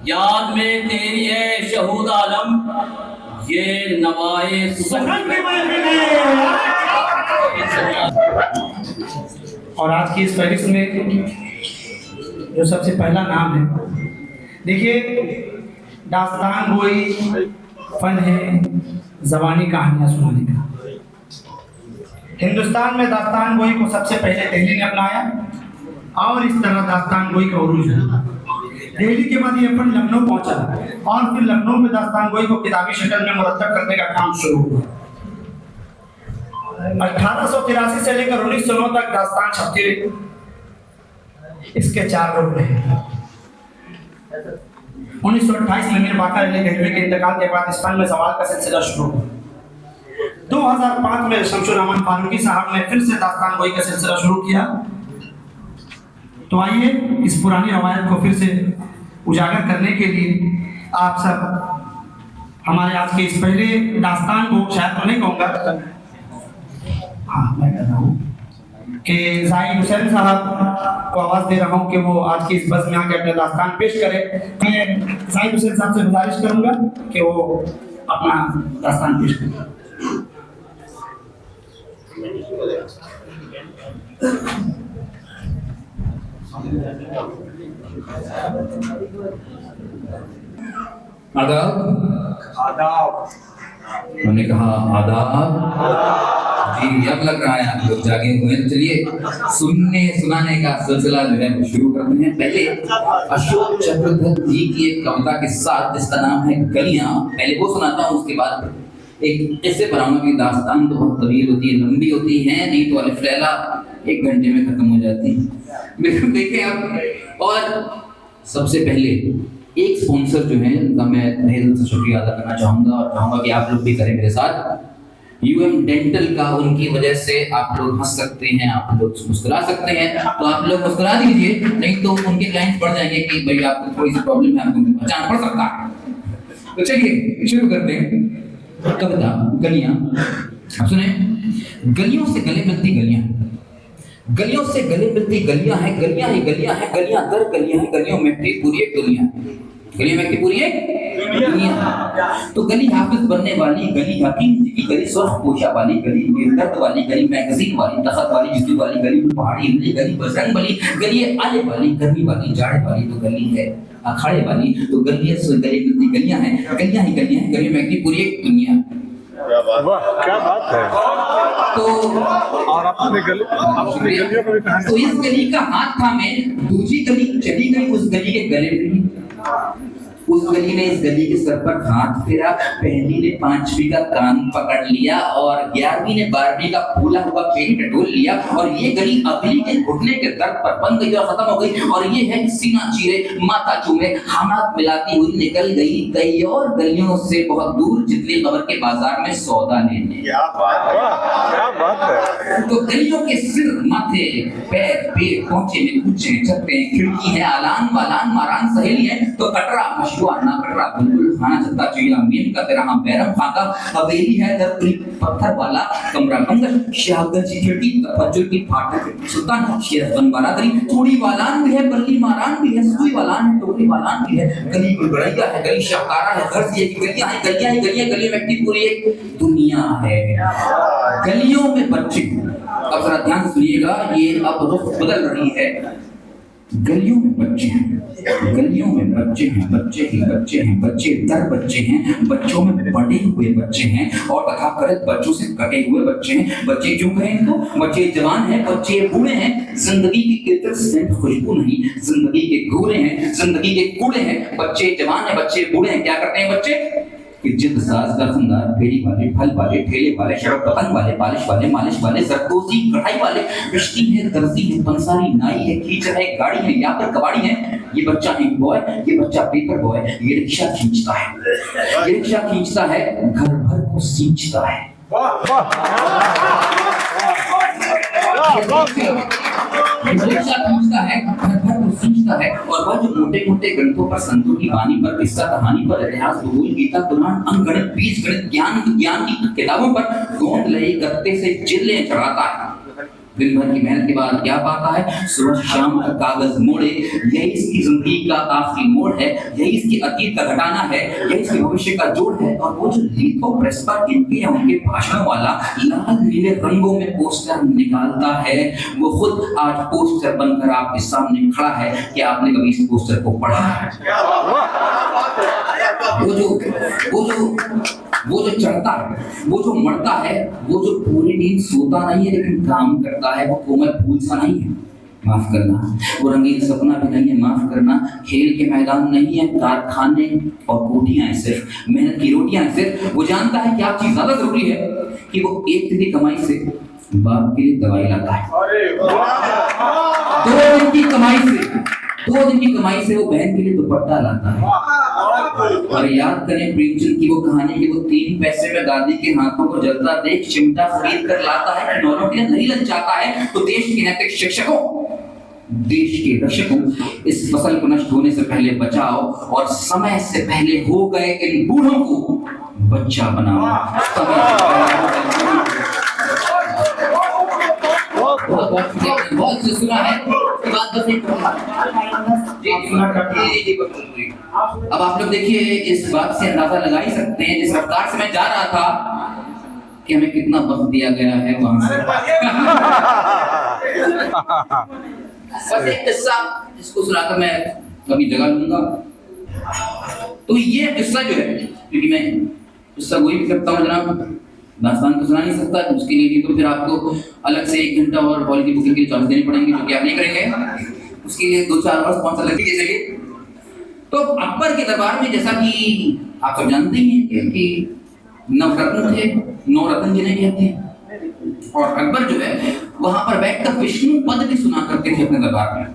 याद में तेरी है शहूद आलम, ये नवाए और आज की इस फहरिस्त में जो सबसे पहला नाम है, देखिए, दास्तान गोई फन है ज़बानी कहानियाँ सुनाने का। हिंदुस्तान में दास्तान गोई को सबसे पहले दिल्ली ने अपनाया और इस तरह दास्तान गोई का उरूज हुआ। दिल्ली के बाद ये फन लखनऊ पहुंचा और फिर लखनऊ में दास्तान गोई को किताबी शक्ल में मुरतब करने का काम शुरू हुआ। 1883 से लेकर 1909 तक दास्तान छपती रही। इसके 4 रूप हैं। 1928 में मीर बाकर अली गढ़वी के इंतकाल के बाद इस फन में सवाल का सिलसिला शुरू हुआ। 2005 में शमशुर रहमान फारूकी साहब ने फिर से दास्तान गोई का सिलसिला शुरू किया। तो आइए इस पुरानी रवायत को फिर से उजागर करने के लिए आप सब हमारे आज के इस पहले दास्तान को शायद तो नहीं कहूँगा, हाँ मैं कह रहा हूँ कि जाहिद हुसैन साहब को आवाज़ दे रहा हूँ कि वो आज की इस बज़ में आके अपने दास्तान पेश करें। मैं जाहिद हुसैन साहब से गुजारिश करूँगा कि वो अपना दास्तान पेश करें। आदाब। आदाब। हमने कहा आदाब। जी, अब लग रहा है आप लोग जागे हुए हैं। तो चलिए सुनाने का सिलसिला जो है वो शुरू करते हैं। पहले अशोक चक्रधर जी की एक कविता के साथ जिसका नाम है गलियां, पहले वो सुनाता हूँ, उसके बाद एक इससे बनाऊंगा कि दास्तान तो बहुत तवील होती है, लंबी होती है, नहीं तो अलिफ लैला 1 घंटे में खत्म हो जाती है। बिल्कुल देखें आप। और सबसे पहले एक स्पॉन्सर जो है उनका मैं तहे दिल से शुक्रिया अदा करना चाहूँगा और चाहूँगा कि आप लोग भी करें मेरे साथ। यूएम डेंटल का, उनकी वजह से आप लोग हंस सकते हैं, आप लोग मुस्कुरा सकते हैं, तो आप लोग मुस्कुरा दीजिए, नहीं तो उनके क्लाइंट्स बढ़ जाएंगे कि भाई आपको थोड़ी सी प्रॉब्लम है, आपको पहचान पड़ सकता है। तो चलिए शुरू करते हैं। कविता गलियां। अब सुने, गलियों से गले मिलती गलियां, गलियों से गले मिलती गलियां हैं, गलियां ही गलियां हैं, गलियां दर गलियां हैं, गलियों में भी पूरी एक दुनिया है, गलियों में भी पूरी एक दुनिया। तो गली हाफिज बनने वाली, गली हकीम जी की गली, सुर्ख पोशा वाली गली, दर्द वाली गली, मैगजीन वाली, तखत वाली, जुती वाली गली, पहाड़ी इमली गली, बजरंग वाली गली, आले वाली, गर्मी वाली, जाड़े वाली तो गली है, अखाड़े वाली तो गली है, गली मिलती गलियां हैं, गलियां ही गलियां हैं, गलियों में भी पूरी एक दुनिया। वाह क्या बात है। तो और अपने गलियों को भी पहन। तो इस गली का हाथ थामे दूसरी गली चली गई उस गली के गले में, उस गली ने इस गली के सर पर हाथ फेरा, पहली ने 5वीं का कान पकड़ लिया और 11वीं ने 12वीं का फूला हुआ पेट टटोल लिया और ये गली अगली के घुटने के दर्द पर बन गई और खत्म हो गई। और ये है कि सीना चीरे माथा चूमे हाथ मिलाती हुई निकल गई कई और गलियों से बहुत दूर, जितनी खबर के बाजार में सौदा लेने। क्या बात है। तो गलियों के सिर, माथे, पैर, पेट, पहुंचे में कुछ छत्ते, खिड़की है, आलान वालान मारान सहेली है, तो कटरा मशरुआ ना कटरा, बुलबुल खाना चलता चुईला मीम का तेरा हम बैरम फाका, हवेली है दरपुरी पत्थर वाला, कमरा बंगर, शाहगंज की खिड़की, तफज्जुल की फाटक, सुल्तान शेर बनवारा गली, चूड़ी वालान भी है, बल्ली मारान भी है, सुई वालान है, टोकरी वालान भी है, गली गुलगड़ैया है, गली शाहकारा है, घर से गलियां हैं, गलियां ही गलियां, गली में की पूरी एक दुनिया है। गलियों में बच्चे, अब जरा ध्यान से सुनिएगा, ये अब रुख बदल रही है। गलियों में बच्चे हैं, गलियों में बच्चे हैं, बच्चे ही बच्चे हैं, बच्चे दर बच्चे हैं, बच्चों में बड़े हुए बच्चे हैं और तथाकथित बच्चों से कटे हुए बच्चे हैं। बच्चे क्यों कहें इनको? बच्चे जवान हैं, बच्चे बूढ़े हैं, जिंदगी की किरकिर से खुशबू नहीं, जिंदगी के कूड़े हैं, जिंदगी के कूड़े हैं। बच्चे जवान हैं, बच्चे बूढ़े हैं, क्या करते हैं बच्चे? कि जिद साज दरखंदार, फेरी वाले, फल वाले, ठेले वाले, शरब पतंग वाले, पालिश वाले, मालिश वाले, जरदोजी कढ़ाई वाले, रिश्ती है, दर्जी है, पंसारी, नाई है, कीचड़ है, गाड़ी है, या फिर कबाड़ी है। ये बच्चा है बॉय, ये बच्चा पेपर बॉय, ये रिक्शा खींचता है, ये रिक्शा खींचता है, घर भर को सींचता है। रिक्शा खींचता है, घर भर को सींचता है और वह जो मोटे मोटे ग्रंथों पर, संतों की वाणी पर, किस्सा कहानी पर, इतिहास, भूगोल, गीता, कुरान, अंकगणित, बीजगणित, ज्ञान विज्ञान की किताबों पर गोंद लई गत्ते से चिल्ले चढ़ाता है। दिन भर की मेहनत के बाद क्या पाता है? सुबह शाम का कागज मोड़े, यही इसकी जिंदगी का आखिरी मोड़ है, यही इसकी अतीत का घटाना है, यही इसके भविष्य का जोड़ है। और वो जो लिथो प्रेस पर इनके या उनके भाषणों वाला लाल नीले रंगों में पोस्टर निकालता है, वो खुद आज पोस्टर बनकर आपके सामने खड़ा है। क्या आपने कभी इस पोस्टर को पढ़ा है? वो जो चढ़ता है, वो जो मरता है, वो जो पूरी नींद सोता नहीं है लेकिन काम करता है, वो कोमल फूल सा नहीं है, माफ करना, वो रंगीन सपना भी नहीं है, माफ करना, खेल के मैदान नहीं है, कारखाने और कोठियां हैं सिर्फ, मेहनत की रोटियां हैं सिर्फ। वो जानता है क्या चीज ज्यादा जरूरी है, कि वो एक दिन की कमाई से बाप के लिए दवाई लाता है, 2 दिन की कमाई से वो बहन के लिए दुपट्टा लाता है। और याद करें प्रेमचंद की वो कहानी कि वो 3 पैसे में दादी के हाथों को जलता देख चिमटा खरीद कर लाता है, खिलौनों के लिए नहीं ललचाता है। तो देश के नैतिक शिक्षकों, देश के रक्षकों, इस फसल को नष्ट होने से पहले बचाओ और समय से पहले हो गए इन बूढ़ों को बच्चा बनाओ। बहुत सुना है बात, बस एक अब आप लोग देखिए, इस बात से अंदाजा लगा ही सकते हैं जिस रफ्तार से मैं जा रहा था कि हमें कितना वक्त दिया गया है वहां से। बस एक किस्सा इसको सुनाकर मैं कभी जगह लूंगा। तो ये किस्सा जो है, क्योंकि मैं किस्सा वही भी करता हूँ जनाब, दास्तान तो सुना नहीं सकता, उसके लिए भी तो फिर आपको अलग से 1 घंटा और हॉल की बुकिंग के लिए चार्ज देने पड़ेंगे, जो कि आप नहीं करेंगे। उसके लिए 2-4 वर्ष स्पॉन्सर लगेंगे। चलिए, तो अकबर के दरबार में जैसा कि आप सब जानते ही हैं कि नवरत्न थे, 9 रत्न जिन्हें कहते हैं, और अकबर जो है वहां पर बैठकर विष्णु पद भी सुना करते थे अपने दरबार में।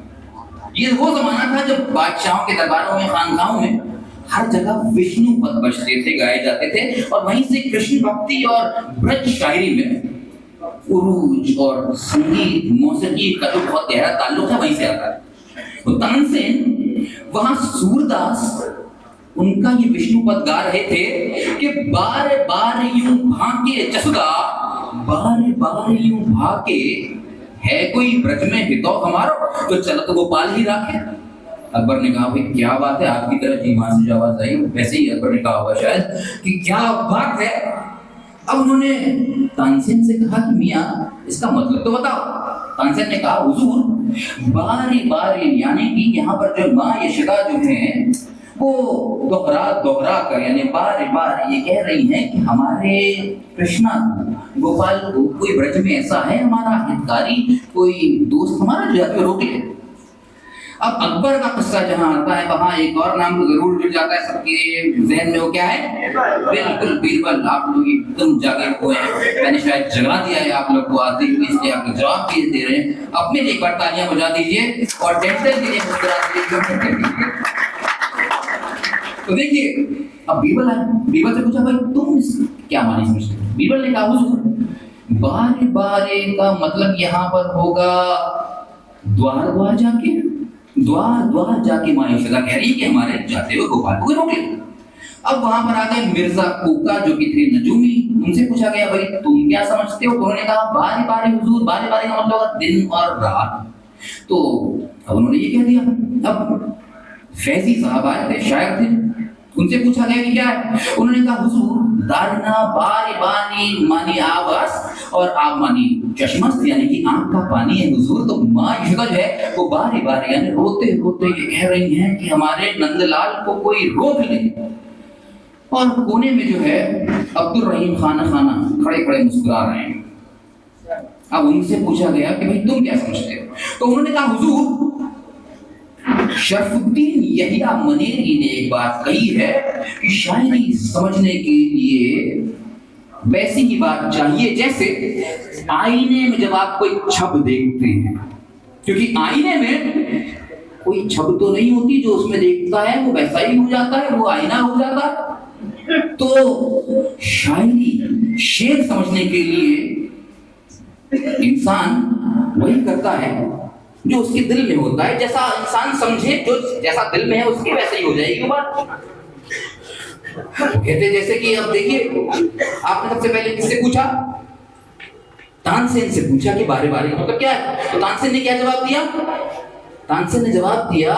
ये वो जमाना था जब बादशाहों के दरबारों में, खानकाहों में हर जगह विष्णु पद बजते थे, गाए जाते थे, और वहीं से कृष्ण भक्ति और ब्रज शायरी में उरूज और संगीत मौसीकी का जो बहुत गहरा ताल्लुक है वहीं से आता है। तो तानसेन वहां सूरदास उनका ये विष्णु पद गा रहे थे कि बार बार यूं भाके जसुदा, बार बार यूं भाके, है कोई ब्रज में हितो हमारो, जो चलत गोपाल ही राखे। अकबर ने कहा, भाई क्या बात है, आपकी तरह जी मां से आवाज आई, वैसे ही अकबर ने कहा होगा शायद कि क्या बात है। अब उन्होंने तानसेन से कहा कि मियां इसका मतलब तो बताओ। तानसेन ने कहा, हुजूर बारी बारी, यानी कि यहाँ पर जो माँ यशोदा जो है वो दोहरा कर, यानी बार बार ये कह रही हैं कि हमारे कृष्णा गोपाल को कोई ब्रज में ऐसा है हमारा हितकारी, कोई दोस्त हमारा जो जाके रोक ले। अब अकबर का किस्सा जहां आता है वहां एक और नाम तो जरूर जुड़ जाता है सबके जहन में, वो क्या है? बिल्कुल बीरबल। आप लोग एकदम जागे हुए हैं, मैंने शायद जगा दिया है आप लोग को आते हुए, इसलिए आप लोग जवाब दे रहे हैं। अपने लिए एक बार तालियां बजा दीजिए और डेंटल के लिए मुस्कुरा दीजिए। तो देखिए, अब बीरबल आए, बीरबल से पूछा, भाई तुम क्या मानी समझते हो? बीरबल ने कहा, हुजूर बारे बारे का मतलब यहाँ पर होगा द्वार द्वार जाके, द्वार द्वार जाके माँ यशोदा कह रही है कि हमारे जाते हुए गोपाल को रोक ले। अब वहां पर आ गए मिर्जा कोका जो कि थे नजूमी, उनसे पूछा गया, भाई तुम क्या समझते हो? उन्होंने कहा, बारे बारे हुजूर, बारे बारे का मतलब होगा दिन और रात। तो अब उन्होंने ये कह दिया। अब फैजी साहब आए थे, शायर थे, उनसे पूछा गया कि क्या है? उन्होंने कहा, हुजूर दारना बारी बानी मानी आवास और आप मानी चश्मस, यानी कि आंख का पानी है हुजूर। तो माँ यशोदा जो है वो बारी बारी यानी रोते रोते ये कह रही हैं कि हमारे नंदलाल को कोई रोक ले। और कोने में जो है अब्दुल रहीम खाना खड़े खड़े मुस्कुरा रहे हैं। अब उनसे पूछा गया कि भाई तुम क्या समझते हो? तो उन्होंने कहा, हुजूर शरफुद्दीन यहिया मनेरी ने एक बात कही है कि शायरी समझने के लिए वैसी ही बात चाहिए जैसे आईने में जब आप कोई छब देखते हैं, क्योंकि आईने में कोई छब तो नहीं होती, जो उसमें देखता है वो वैसा ही हो जाता है, वो आईना हो जाता है। तो शायरी शेर समझने के लिए इंसान वही करता है जो उसके दिल में होता है, जैसा इंसान समझे, जो जैसा दिल में है उसकी वैसे ही हो जाएगी बात। कहते जैसे कि अब देखिए, आपने सबसे पहले किससे पूछा? तानसेन से पूछा कि बारे बारे मतलब क्या है? तो तानसेन ने क्या जवाब दिया? तानसेन ने जवाब दिया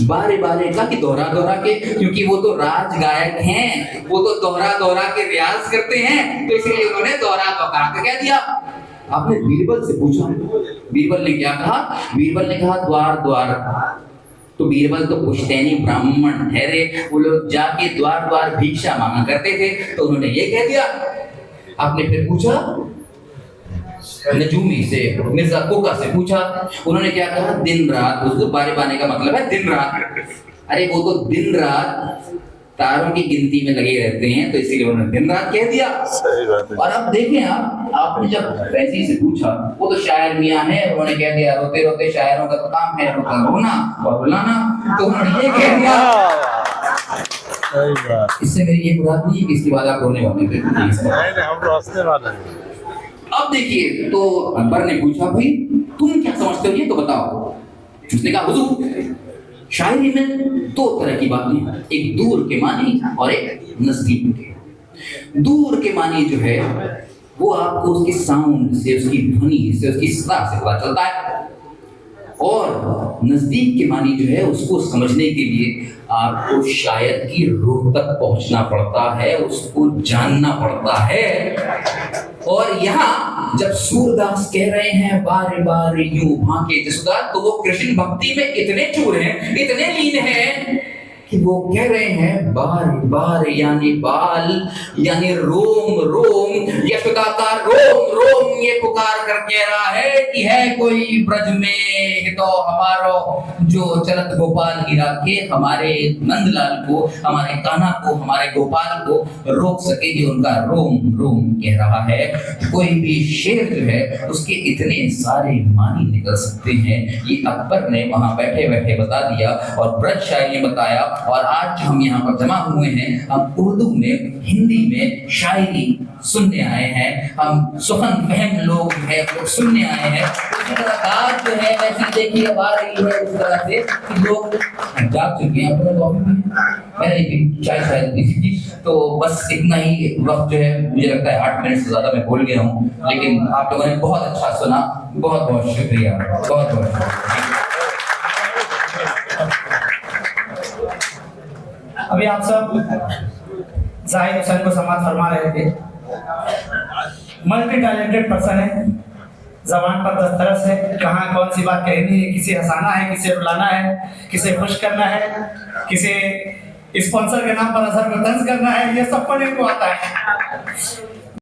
बारे बारे का कि दोहरा दोहरा के, क्योंकि वो तो राज गायक हैं, वो तो दोहरा दोहरा के रियाज करते हैं, तो इसलिए उन्होंने दोहरा दोहरा के कह दिया। आपने बीरबल से पूछा, बीरबल ने क्या कहा? बीरबल ने कहा द्वार द्वार। तो बीरबल तो पुश्तैनी ब्राह्मण ठहरे, वो लोग जाके द्वार द्वार भिक्षा मांगा करते थे, तो उन्होंने ये कह दिया। आपने फिर पूछा नजूमी से, मिर्जा कोका से पूछा, उन्होंने क्या कहा? दिन रात। उसको बारे बारे का मतलब है दिन रात। अरे वो तो दिन रात तारों की गिनती में लगे रहते हैं, तो इसीलिए उन्होंने दिन रात कह दिया। सही बात है। और अब देखें आपने जब वैसी से पूछा, वो तो शायर मियां है, उन्होंने कह दिया रोते रोते शायरों का तो काम है रोना और रुलाना, तो उन्होंने ये कह दिया। सही बात। इससे मेरी ये मुराद नहीं है कि इसके बाद आप रोने वाले थे। नहीं, हम तो हंसने वाले हैं। अब देखिए, तो अकबर ने पूछा भाई तुम क्या समझते हो, ये तो बताओ। उसने कहा हुजूर, शायरी में दो तरह की बातें हैं, एक दूर के मानी और एक नजदीक के। दूर के मानी जो है वो आपको उसके साउंड से, उसकी ध्वनि से, उसकी सदा से पता चलता है, और नजदीक के मानी जो है उसको समझने के लिए आपको शायर की रूह तक पहुंचना पड़ता है, उसको जानना पड़ता है। और यहाँ जब सूरदास कह रहे हैं बारे बारे यूं भांके जसुदा, तो वो कृष्ण भक्ति में इतने चूर हैं, इतने लीन हैं कि वो कह रहे हैं बार बार यानी बाल यानी रोम रोम, यशोदा का रोम रोम ये पुकार कर कह रहा है कि है कोई ब्रज में तो हमारो जो चलत गोपाल गिरा के हमारे नंदलाल को, हमारे कान्हा को, हमारे गोपाल को रोक सके, ये उनका रोम रोम कह रहा है। कोई भी शेर जो है उसके इतने सारे मानी निकल सकते हैं, ये अकबर ने वहां बैठे बैठे बता दिया और ब्रज शायरी ने बताया। और आज जो हम यहाँ पर जमा हुए हैं, हम उर्दू में, हिंदी में शायरी सुनने आए हैं, हम सुखन फहम लोग हैं, लोग सुनने आए हैं। उसी तरह बात जो है वैसी देखिए अब आ रही है उस तरह से कि लोग जाग चुके हैं। मैंने एक चाय शायद पी थी, तो बस इतना ही वक्त जो है, मुझे लगता है 8 मिनट से ज्यादा मैं बोल गया हूँ, लेकिन आप लोगों ने बहुत अच्छा सुना, बहुत बहुत शुक्रिया, बहुत बहुत शुक्रिया। अभी आप सब जाहिद हुसैन को समाप्त फरमा रहे थे। मल्टी टैलेंटेड पर्सन है, जबान पर दस्तरस है, कहाँ कौन सी बात कहनी है, किसे हंसाना है, किसे रुलाना है, किसे खुश करना है, किसे स्पॉन्सर के नाम पर असर को तंज करना है, ये सब पढ़ने को आता है।